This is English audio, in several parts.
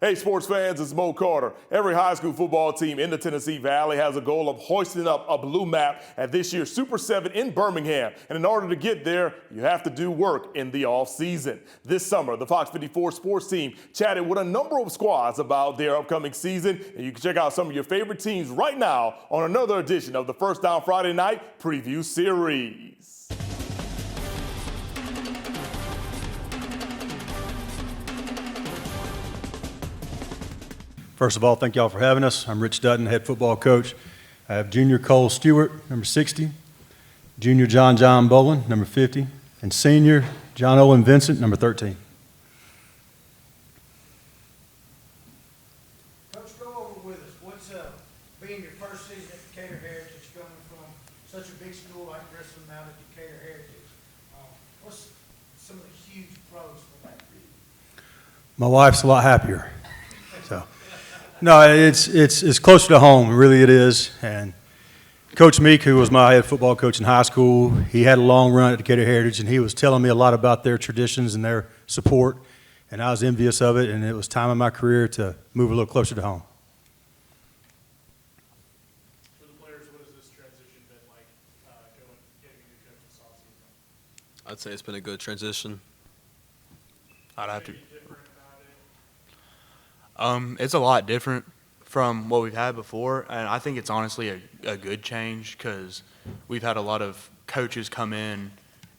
Hey, sports fans, it's Mo Carter. Every high school football team in the Tennessee Valley has a goal of hoisting up a blue map at this year's Super 7 in Birmingham. And in order to get there, you have to do work in the off-season. This summer, the Fox 54 sports team chatted with a number of squads about their upcoming season. And you can check out some of your favorite teams right now on another edition of the First Down Friday Night Preview Series. First of all, thank y'all for having us. I'm Rich Dutton, head football coach. I have junior Cole Stewart, number 60, junior John Bolin, number 50, and senior John Owen Vincent, number 13. Coach, go over with us. What's being your first season at Decatur Heritage, coming from such a big school like Grissom now to Decatur Heritage? What's some of the huge pros for that for you? My wife's a lot happier. So. No, it's closer to home, really it is. And Coach Meek, who was my head football coach in high school, he had a long run at Decatur Heritage, and he was telling me a lot about their traditions and their support, and I was envious of it, and it was time in my career to move a little closer to home. For the players, what has this transition been like, getting a new coach this offseason? I'd say it's been a good transition. I'd have to. It's a lot different from what we've had before, and I think it's honestly a good change because we've had a lot of coaches come in,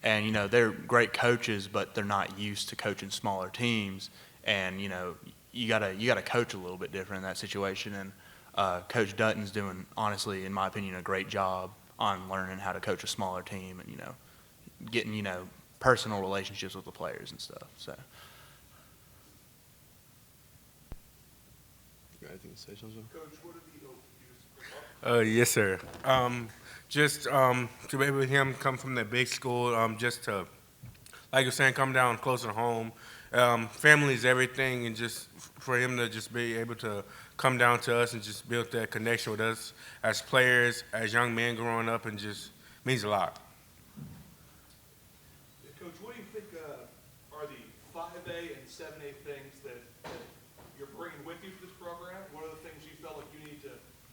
and you know they're great coaches, but they're not used to coaching smaller teams, and you know you gotta coach a little bit different in that situation. And Coach Dutton's doing, honestly, in my opinion, a great job on learning how to coach a smaller team, and you know getting personal relationships with the players and stuff. So. Anything to say, Coach, what did he Yes, sir. Just to be able to him come from that big school, just to, like you're saying, come down closer to home. Family is everything, and just for him to just be able to come down to us and just build that connection with us as players, as young men growing up, and just means a lot. Coach, what do you think are the 5A and 7A things that you're bringing with you to this program? What are the things you felt like you need to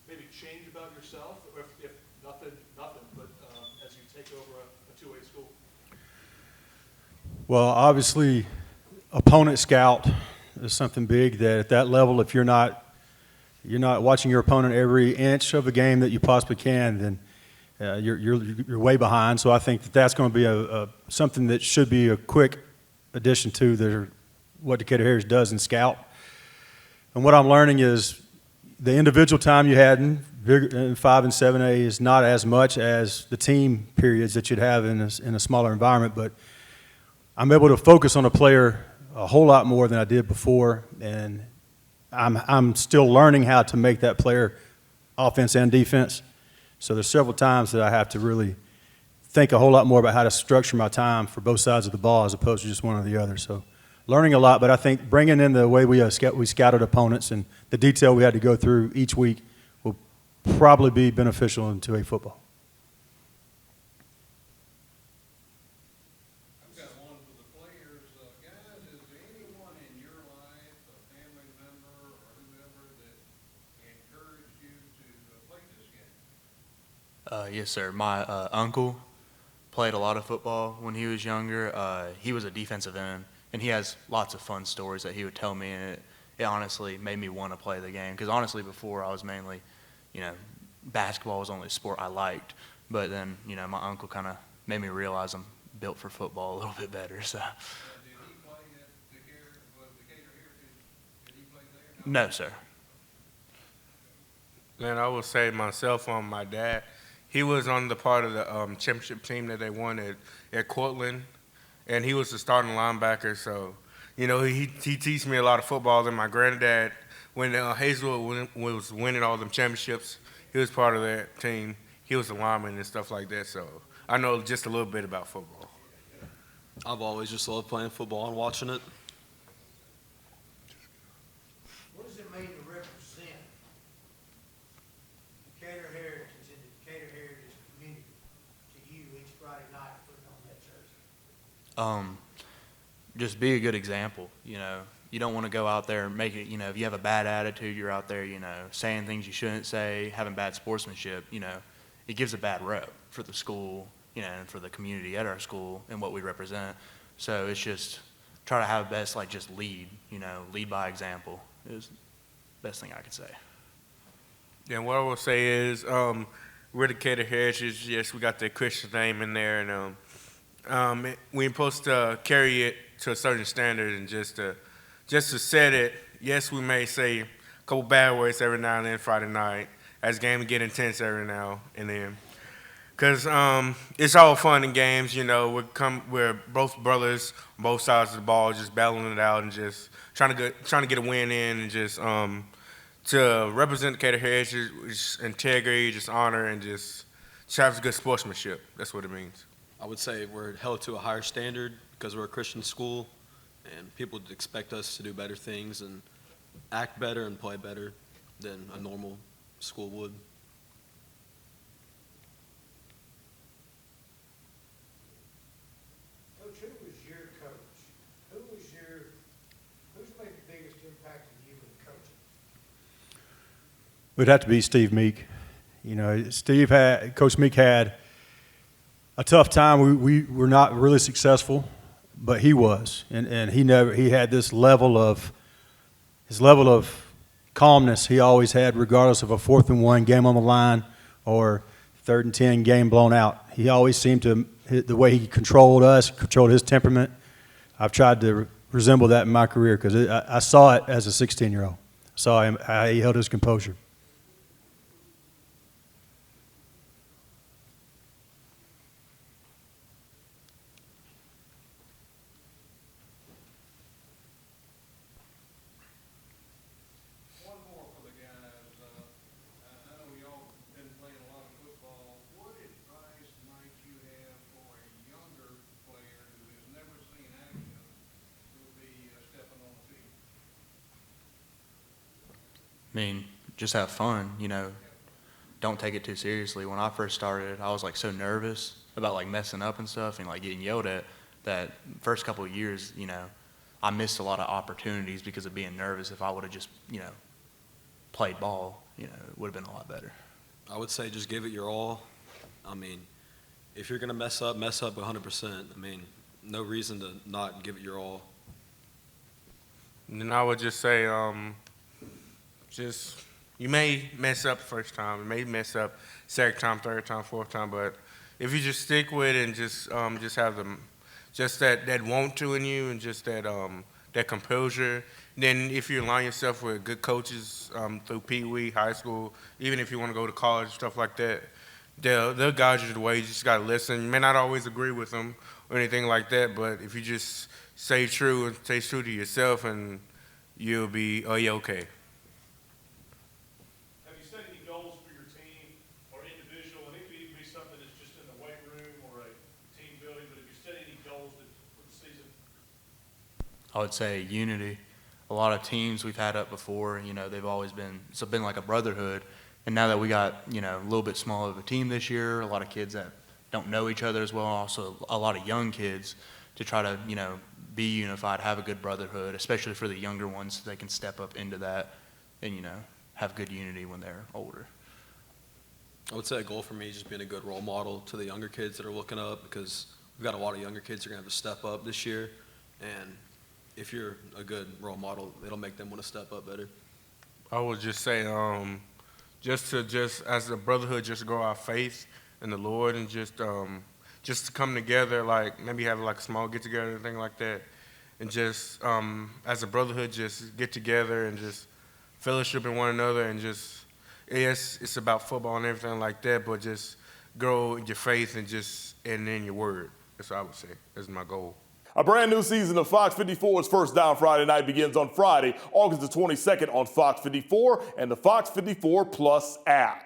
maybe change about yourself, or if nothing, but as you take over a two-way school? Well, obviously, opponent scout is something big that at that level, if you're not watching your opponent every inch of a game that you possibly can, then you're way behind. So I think that's going to be something that should be a quick addition to what Decatur Heritage does in scout. And what I'm learning is the individual time you had in 5 and 7A is not as much as the team periods that you'd have in a smaller environment, but I'm able to focus on a player a whole lot more than I did before, and I'm still learning how to make that player offense and defense. So there's several times that I have to really think a whole lot more about how to structure my time for both sides of the ball as opposed to just one or the other. So learning a lot, but I think bringing in the way we scouted opponents and the detail we had to go through each week will probably be beneficial in 2A football. I've got one for the players. Guys, is there anyone in your life, a family member or whoever, that encouraged you to play this game? Yes, sir. My uncle played a lot of football when he was younger. He was a defensive end. And he has lots of fun stories that he would tell me, and it honestly made me want to play the game. Because honestly, before I was mainly, basketball was the only sport I liked. But then, my uncle kind of made me realize I'm built for football a little bit better. So. Did he play at Decatur Heritage? Did he play there? No, sir. And I will say myself, my dad, he was on the part of the championship team that they won at Cortland. And he was the starting linebacker, so, he teaches me a lot of football. And my granddad, when Hazelwood was winning all them championships, he was part of that team. He was a lineman and stuff like that, so I know just a little bit about football. I've always just loved playing football and watching it. What does it mean to represent Decatur Heritage and the Decatur Heritage community to you each Friday night putting on that jersey? just be a good example. You don't want to go out there and make it, if you have a bad attitude, you're out there, saying things you shouldn't say, having bad sportsmanship, it gives a bad rep for the school, and for the community at our school and what we represent. So it's just try to have best, just lead, lead by example is the best thing I could say. And what I will say is, we're Decatur Heritage. Yes, we got the Christian name in there, and we're supposed to carry it to a certain standard, and just to set it. Yes, we may say a couple bad words every now and then Friday night, as games get intense every now and then. Because it's all fun and games, we're both brothers, both sides of the ball, just battling it out and just trying to get a win in, and just to represent Decatur Heritage, just integrity, just honor, and just have good sportsmanship. That's what it means. I would say we're held to a higher standard because we're a Christian school, and people would expect us to do better things and act better and play better than a normal school would. Coach, who was your coach? Who's made the biggest impact on you in coaching? It would have to be Steve Meek. Coach Meek had a tough time. We were not really successful, but he was, and he had this level of calmness he always had, regardless of a 4th and 1 game on the line or 3rd and 10 game blown out. He always seemed to, the way he controlled us, controlled his temperament. I've tried to resemble that in my career because I saw it as a 16-year-old. Saw him how he held his composure. One more for the guys. I know y'all been playing a lot of football. What advice might you have for a younger player who has never seen action who will be stepping on the field? I mean, just have fun, don't take it too seriously. When I first started, I was so nervous about messing up and stuff and getting yelled at, that first couple of years, I missed a lot of opportunities because of being nervous. If I would have just, played ball, it would have been a lot better. I would say just give it your all. I mean, if you're going to mess up 100%. I mean, no reason to not give it your all. And then I would just say, you may mess up the first time, you may mess up second time, third time, fourth time, but if you just stick with it and just have that want to in you, and just that composure, then if you align yourself with good coaches through Pee Wee, high school, even if you want to go to college, stuff like that, they'll guide you the way. You just got to listen. You may not always agree with them or anything like that, but if you just stay true to yourself, and you'll be okay. Have you set any goals for your team or individual? And it could even be something that's just in the weight room or a team building, but have you set any goals for the season? I would say unity. A lot of teams we've had up before, they've always been, it's been like a brotherhood. And now that we got, a little bit smaller of a team this year, a lot of kids that don't know each other as well, also a lot of young kids, to try to, be unified, have a good brotherhood, especially for the younger ones, so they can step up into that and, have good unity when they're older. I would say a goal for me is just being a good role model to the younger kids that are looking up, because we've got a lot of younger kids who are going to have to step up this year, and if you're a good role model, it'll make them want to step up better. I would just say, just as a brotherhood, just grow our faith in the Lord, and just to come together, maybe have a small get together, thing like that, and just as a brotherhood, just get together and just fellowship in one another, and just, yes, it's about football and everything like that, but just grow in your faith and in your word. That's what I would say. That's my goal. A brand new season of Fox 54's First Down Friday Night begins on Friday, August the 22nd on Fox 54 and the Fox 54 Plus app.